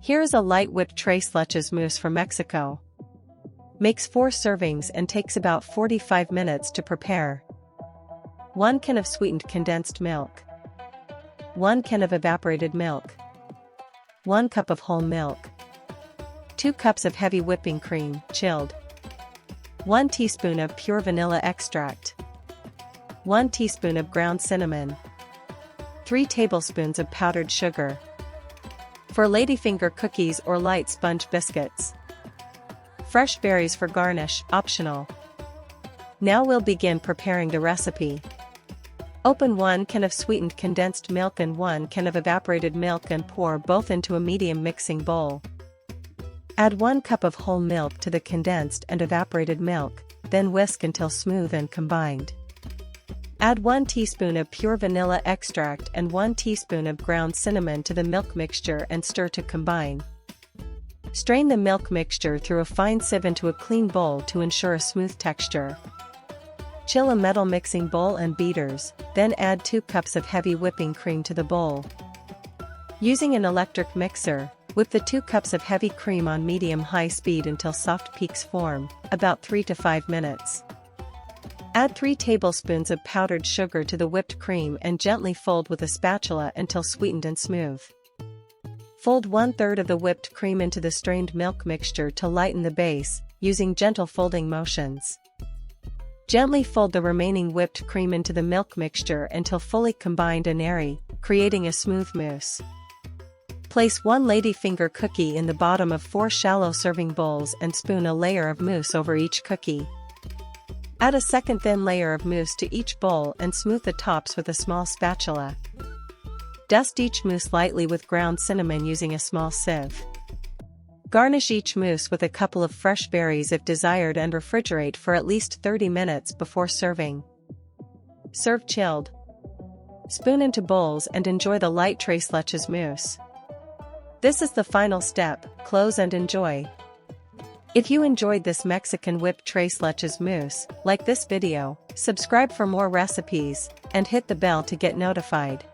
Here is a light whipped tres leches mousse from Mexico. Makes 4 servings and takes about 45 minutes to prepare. 1 can of sweetened condensed milk. 1 can of evaporated milk. 1 cup of whole milk. 2 cups of heavy whipping cream, chilled. 1 teaspoon of pure vanilla extract. 1 teaspoon of ground cinnamon. 3 tablespoons of powdered sugar. For ladyfinger cookies or light sponge biscuits. Fresh berries for garnish, optional. Now we'll begin preparing the recipe. Open 1 can of sweetened condensed milk and 1 can of evaporated milk and pour both into a medium mixing bowl. Add 1 cup of whole milk to the condensed and evaporated milk, then whisk until smooth and combined. Add 1 teaspoon of pure vanilla extract and 1 teaspoon of ground cinnamon to the milk mixture and stir to combine. Strain the milk mixture through a fine sieve into a clean bowl to ensure a smooth texture. Chill a metal mixing bowl and beaters, then add 2 cups of heavy whipping cream to the bowl. Using an electric mixer, whip the 2 cups of heavy cream on medium-high speed until soft peaks form, about 3 to 5 minutes. Add 3 tablespoons of powdered sugar to the whipped cream and gently fold with a spatula until sweetened and smooth. Fold 1/3 of the whipped cream into the strained milk mixture to lighten the base, using gentle folding motions. Gently fold the remaining whipped cream into the milk mixture until fully combined and airy, creating a smooth mousse. Place 1 ladyfinger cookie in the bottom of 4 shallow serving bowls and spoon a layer of mousse over each cookie. Add a second thin layer of mousse to each bowl and smooth the tops with a small spatula. Dust each mousse lightly with ground cinnamon using a small sieve. Garnish each mousse with a couple of fresh berries if desired and refrigerate for at least 30 minutes before serving. Serve chilled. Spoon into bowls and enjoy the light tres leches mousse. This is the final step, close and enjoy. If you enjoyed this Mexican whipped tres leches mousse, like this video, subscribe for more recipes, and hit the bell to get notified.